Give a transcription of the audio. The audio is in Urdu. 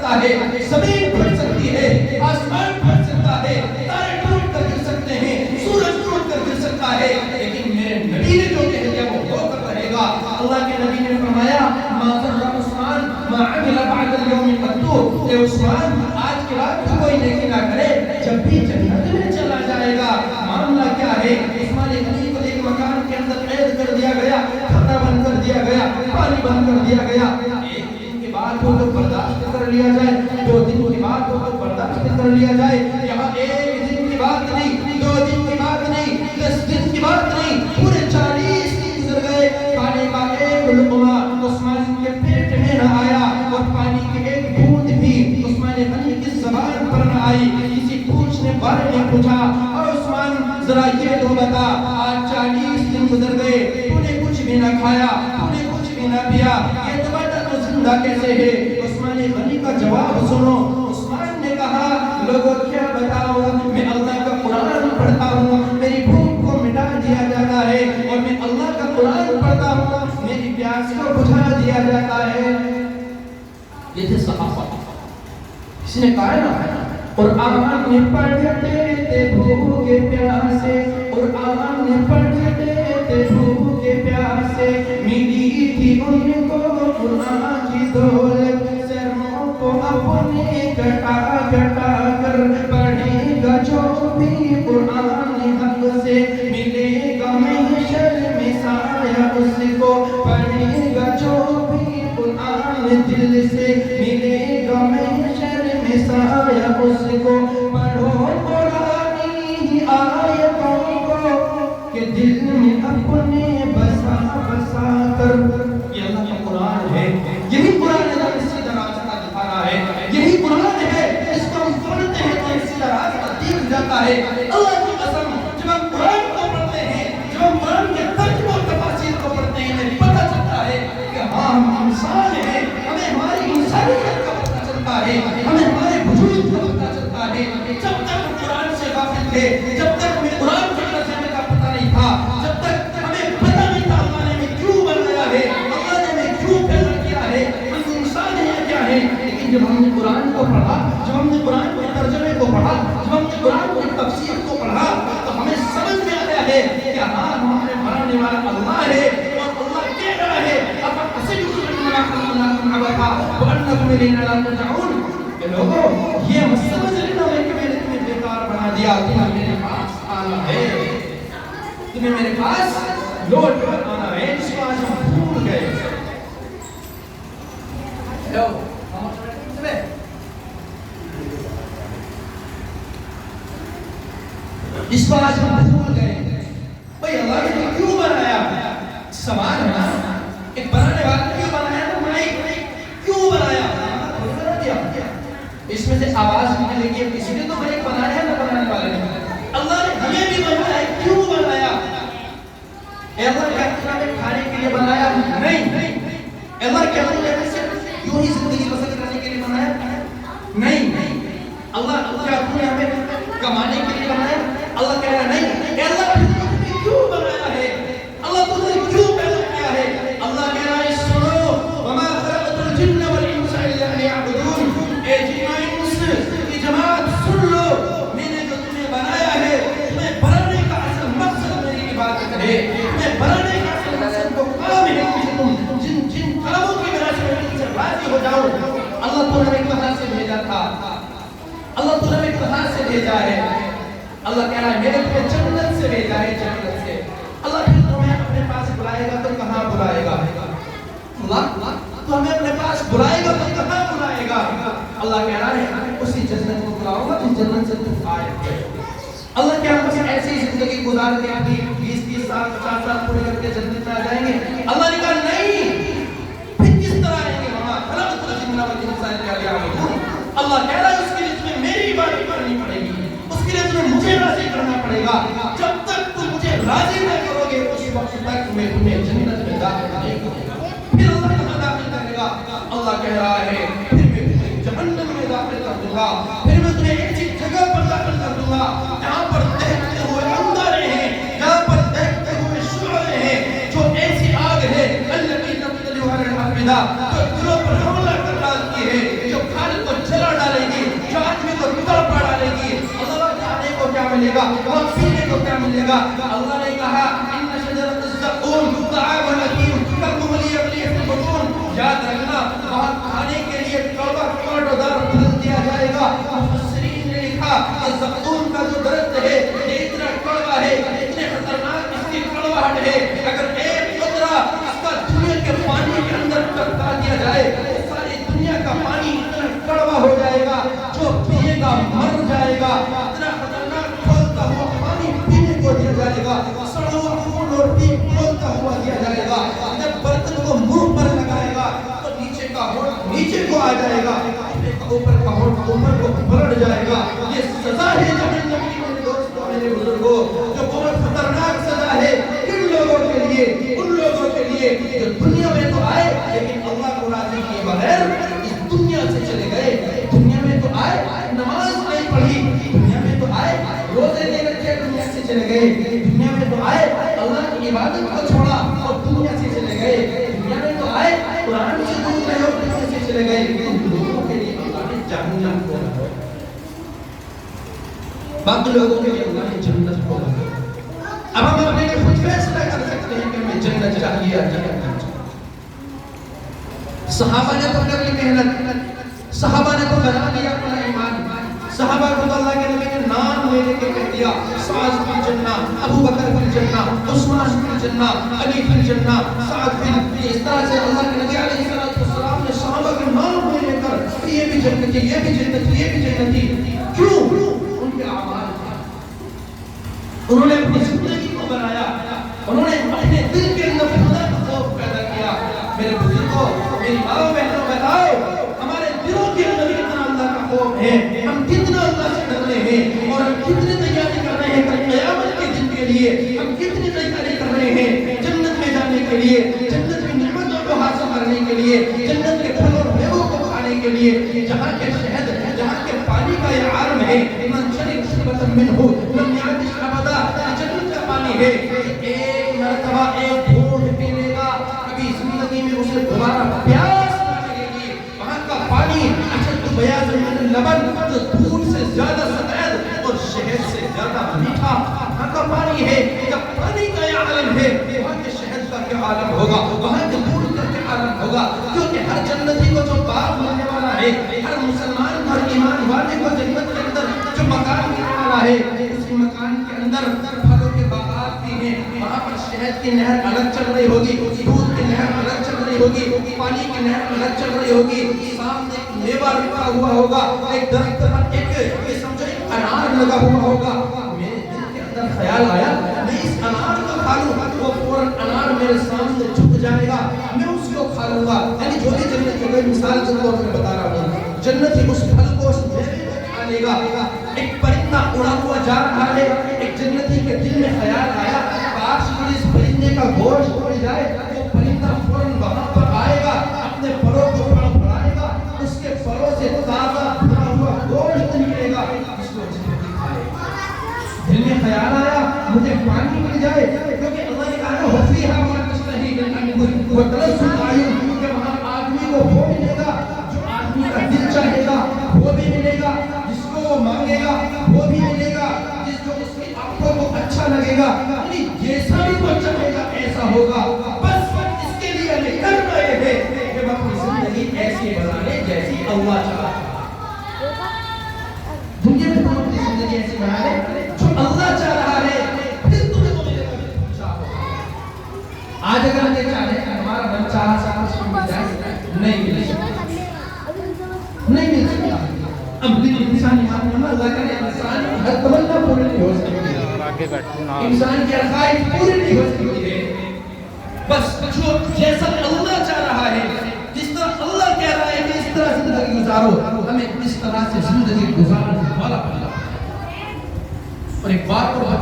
سکتا ہے، زمین پھٹ سکتی ہے، آسمان پھٹ سکتا ہے، تارے ٹوٹ کر گر سکتے ہیں، سورج ٹوٹ کر گر سکتا ہے، لیکن میرے نبی نے جو کہہ دیا وہ ہو کر رہے گا۔ اللہ کے نبی نے فرمایا ما ضر عثمان ما عمل بعد اليوم المكتوب، اے عثمان آج کی رات کو کوئی نیکی نہ کرے جب بھی جنت میں چلا جائے گا۔ معاملہ کیا ہے؟ عثمان غنی کو ایک مکان کے اندر قید کر دیا گیا، کھانا بند کر دیا گیا، پانی بند کر دیا گیا۔ ایک دن کی بات ہو تو برداشت کر لیا جائے، 2 دن کی بات ہو تو برداشت کر لیا جائے، یہاں 1 دن کی بات نہیں، 2 دن کی بات نہیں، 10 دن کی بات نہیں، پورے 40 دن گزر گئے، پانی کا ایک لقمہ عثمان کے پیٹ میں نہ آیا، اور پانی کی ایک بوند بھی عثمان غنی کی زبان پر نہ آئی۔ کسی پوچھنے والے نے پوچھا اور عثمان ذرا یہ تو بتا آج 40 دن گزر گئے، تو نے کچھ بھی نہ کھایا، تو نے کچھ بھی نہ پیا، یہ تو بتا تو زندہ کیسے ہے؟ عثمان غنی کا جواب سنو۔ عثمان نے کہا لوگوں کیا بتاؤں، میں اللہ کا قرآن پڑھتا ہوں، میری بھوک کو مٹا دیا جاتا ہے، اور میں اللہ کا قرآن پڑھتا ہوں، میری پیاس کو بجھا دیا جاتا ہے۔ یہ تھے صحابہ۔ اس نے کہا نا قرآن میں پڑھتے تھے بھوکے پیاسے، قرآن پڑھتے تھے بھوکے پیاسے، ملی تھی ان کو قرآن کی دولت، سروں کو اپنے کٹا کٹا کر پڑھے گا جو بھی قرآن حق سے، ملے گا محشر میں سایہ اس کو، پڑھے گا جو بھی قرآن دل سے، ملے گا محشر میں سایہ اس کو۔ پڑھو قرآنی آیتوں کو کہ دل میں اپنے بسا بسا کر۔ یہ اللہ کا قرآن ہے، یہی قرآن ہے جو سیدھا راستہ دکھا رہا ہے، یہی قرآن ہے اس کو ہم پڑھتے ہیں تو سیدھا راستہ دکھ جاتا ہے۔ اللہ کی قسم جب ہم قرآن کو پڑھتے ہیں، جب ہم قرآن کے ترجمہ اور تفاسیر کو پڑھتے ہیں، ہمیں پتہ چلتا ہے کہ ہاں ہم انسان ہیں، ہمیں ہماری انسانیت کا پتہ چلتا ہے، ہمیں ہمارے وجود کا پتہ چلتا ہے۔ جب تک ہم قرآن سے غافل تھے، جب تک ہمیں قرآن کو ترجمے کا پتہ نہیں تھا، جب تک ہمیں پتہ نہیں تھا اللہ نے ہمیں کیوں بنایا ہے، اللہ نے ہمیں کیوں پیدا کیا ہے، ہم انسان ہیں یا کیا ہے۔ لیکن جب ہم نے قرآن کو پڑھا، جب ہم نے قرآن کے ترجمے کو پڑھا، جب ہم نے قرآن کی تفسیر کو پڑھا، تو ہمیں سمجھ میں آیا ہے کہ ہاں ہمارے بنانے والا اللہ ہے، اور اللہ کہہ رہا ہے وَأَنَّكُمْ إِلَيْنَا لَا تُرْجَعُونَ، کہ لوگوں یہ مت سمجھ لینا کہ میں نے تمہیں بیکار بنا دیا، تمہیں میرے پاس آنا ہے، تمہیں میرے پاس لوٹ کر آنا ہے، جس کو آج ہم بھول گئے۔ جس کو آج ہم بھول گئے، بھئی اللہ نے کیوں بنایا؟ سوال ہے نا، ایک بنانے والا کیوں بنایا نا، مائک کیوں بنایا؟ اس میں سے آواز نکلے گی، کسی نے تو مائک بنایا ہے نا، بنانے والے نے۔ اللہ نے ہمیں بھی بنایا ہے، کیوں بنایا؟ اے اللہ کیا ہمیں کھانے کے لیے بنایا؟ نہیں۔ اللہ کیا ہمیں صرف یوں ہی زندگی بسر کرنے کے لیے بنایا؟ نہیں۔ اللہ کیا ہمیں کمانے کے لیے بنایا؟ اللہ کہہ رہا نہیں۔ اے اللہ تمہیں کیوں بنایا ہے؟ اللہ تمہیں کیوں پیدا کیا ہے؟ اللہ کہہ رہا ہے سنو وما خلقت الجن والانس الا ليعبدون، اے جن و انس کی جماعت سن لو، میں نے جو تمہیں بنایا ہے، تمہیں بنانے کا اصل مقصد میری عبادت ہے، تمہیں بنانے کا اصل مقصد کو کام ہے کہ تم جن کاموں کی وجہ سے ان سے راضی ہو جاؤ۔ اللہ تو ہمیں کہاں سے بھیجا تھا؟ اللہ تو ہمیں کہاں سے بھیجا ہے؟ اللہ کہہ رہا ہے میرے تمہیں جنت سے بھیجا ہے، جنت سے۔ اللہ پھر تمہیں اپنے پاس بلائے گا تو کہاں بلائے گا؟ اللہ تو ہمیں اپنے پاس بلائے گا تو کہاں بلائے گا؟ اللہ کہہ رہا ہے اسی جنت کو بلاؤں گا جس جنت سے تم آئے تھے۔ اللہ کیا ہم بس ایسی زندگی گزار کے ابھی 20 سال 50 سال پورے کر کے جنت میں آ جائیں گے؟ اللہ نے کہا نہیں، پھر کس طرح آئیں گے؟ وما خلقت الجن والانس الا ليعبدون۔ اللہ کہہ رہا ہے اس کے لیے تمہیں میری عبادت کرنی پڑے گی، اس کے لیے تمہیں مجھے راضی کرنا پڑے گا۔ جب تک تم مجھے راضی نہ کرو گے اس وقت تک میں تمہیں جنت میں داخل نہیں کروں گا۔ پھر اللہ کہاں داخل کرے گا؟ اللہ کہہ رہا ہے پھر میں تمہیں جہنم میں داخل کر دوں گا، پھر میں تمہیں ایسی جگہ پر داخل کر دوں گا جہاں پر دہتے ہوئے اندارے ہیں، جہاں پر دہتے ہوئے شعلے ہیں، جو ایسی آگ ہے التي تطلع على الافئدة، جو دلوں پر حملہ کر ڈالتی ہے، جو کھال کو گا. اللہ نے کہا ان شجرۃ الزقوم طعام اثیم کالمہل یغلی فی البطون. یاد رکھنا وہاں کھانے کے لیے کڑوا کانٹوں دار پھل دیا جائے گا. مفسرین نے لکھا کہ زقوم کا جو درخت ہے یہ اتنا کڑوا ہے, اتنے خطرناک اس کی کڑواہٹ ہے, اگر ایک قطرہ اس کا دنیا کے پانی کے اندر ٹپکا دیا جائے تو ساری دنیا کا پانی اتنا کڑوا ہو جائے گا, جو پیے گا مر جائے گا. اتنا خطرناک کھولتا ہوا پانی پینے کو دیا جائے گا, سڑا ہوا خون اور پیپ کھولتا ہوا دیا جائے گا. جب برتن کو منہ پر لگائے گا تو نیچے کا ہونٹ نیچے کو آ جائے گا, اوپر کا ہونٹ اوپر کو پلٹ جائے گا. یہ سزا ہے جہنم کی میرے دوستوں میرے بزرگوں, جو بہت خطرناک سزا ہے کن لوگوں کے لیے, ان لوگوں کے لیے جو دنیا میں تو آئے لیکن اللہ کو راضی کیے بغیر اس دنیا سے چلے گئے. دنیا میں تو آئے نماز نہیں پڑھی, دنیا میں تو آئے روزے نہیں رکھے, دنیا سے چلے گئے. دنیا میں تو آئے اللہ کی عبادت کو چھوڑا اور دنیا سے چلے گئے. دنیا میں تو آئے قرآن سے دور رہے اور دنیا سے چلے گئے. ان لوگوں کے لیے اللہ نے جہنم کو رکھا, باقی لوگوں کے لیے اللہ نے جنت کو رکھا. اب ہم اپنے لیے خود فیصلہ کر سکتے ہیں کہ ہمیں جنت چاہیے یا جنت نہیں چاہیے. صحابہ نے تو کر لی محنت, صحابہ نے تو بنا لیا اپنا ایمان. صحابہ کو تو اللہ کے نبی نے نام لے لے کے کہہ دیا سعد فی الجنہ, ابو بکر فی الجنہ, عثمان فی الجنہ, علی فی الجنہ, سعد فی الجنہ. اس طرح سے اللہ کے نبی علیہ السلام نے صحابہ کے نام لے لے کر یہ بھی جنتی, یہ بھی جنتی, یہ بھی جنتی. کیوں؟ ان کے اعمال, انہوں نے اپنی زندگی کو بنایا, انہوں نے اپنے دل کے اندر خدا کا خوف پیدا کیا. میرے بزرگوں, میری ماں بہنوں, بتاؤ ہمارے دلوں کے اندر اتنا اللہ کا خوف ہے, ہم کتنا اللہ سے ڈر رہے ہیں, اور ہم کتنی تیاری کر رہے ہیں قیامت کے دن کے لیے, ہم کتنی تیاری کر رہے ہیں جنت میں جانے کے لیے, جنت کی نعمتوں کو حاصل کرنے کے لیے, جنت کے پھل اور میووں کو کھانے کے لیے, جہاں کے شہد, جہاں کے پانی کا یہ عالم ہے, من شرب شربۃ منہ لم یعطش ابدا, جنت کا پانی ہے. ایک مرتبہ ایک گھونٹ پی لے گا کبھی زندگی میں اسے دوبارہ پیاس نہ لگے گی. وہاں کا پانی اشد بیاض من اللبن, جو دودھ سے زیادہ سفید اور شہد سے زیادہ میٹھا وہاں کا پانی ہے. جب پانی کا یہ عالم ہے, وہاں کے شہد کا کیا عالم ہوگا, وہاں کے دودھ کا کیا عالم ہوگا. کیونکہ ہر جنتی کو جو باغ ملنے والا ہے, ہر مسلمان, ہر ایمان والے کو جنت کے اندر جو مکان ملنے والا ہے, اسی مکان کے اندر پھلوں کے باغات بھی ہیں. وہاں پر شہد کی نہر الگ چل رہی ہوگی, دودھ کی نہر الگ چل رہی ہوگی, پانی کی نہر الگ چل رہی ہوگی. سامنے ایک میوہ رکھا ہوا ہوگا, ایک درخت پر ایک سمجھو ایک انار لگا ہوا ہوگا. میرے دل کے اندر خیال آیا میں اس انار کو کھا لوں, وہ فوراً انار میرے سامنے جھک جائے گا, میں اس کو کھا لوں گا. یعنی جو بھی جنت کی کوئی مثال کے طور پر بتا رہا ہوں, جنتی اس پھل کو اس میوے کو کھا لے گا. ایک پرندہ اڑا ہوا جا رہا ہے, ایک جنتی کے دل میں خیال آیا کاش کوئی اس پرندے کا گوشت اڑ جائے. وہ پرندہ فوراً وہاں پر آئے گا, اپنے پروں کو پھڑپھڑائے گا, اس کے پروں سے تازہ بھنا ہوا گوشت نکلے گا, اس کو جنتی کھائے گا. دل میں خیال آیا مجھے پانی مل جائے, کیونکہ اللہ نے کہا وفیہا ما تشتہی الانعام وتلذ الاعین, کہ وہاں آدمی کو وہ ملے گا جو آدمی کا دل چاہے گا, وہ بھی ملے گا جس کو وہ مانگے گا, وہ بھی ملے گا جس کو اس کی آنکھوں کو اچھا لگے گا. یعنی جیسا بھی وہ چاہے گا ایسا ہوگا. بس اس کے لیے ہمیں کر رہے ہیں کہ ہم اپنی زندگی ایسی بنا لیں جیسی اللہ چاہتا ہے. دنیا میں ہم اپنی زندگی ایسی بنا لیں جو اللہ چاہ رہا ہے, پھر تمہیں تو ملے گا. آج اگر ہم یہ چاہیں کہ ہمارا من چاہا سا کچھ مل جائے, نہیں مل سکتا, نہیں مل سکتا. اب دل انسان یہاں اللہ کرے انسان ہر تمنا پوری نہیں ہو سکتی, انسان کی خواہش پوری نہیں ہو سکتی ہے. بس جو جیسا اللہ چاہ رہا ہے, جس طرح اللہ کہہ رہا ہے کہ اس طرح زندگی گزارو, ہمیں اس طرح سے زندگی گزارنے والا بننا. اور ایک بات کو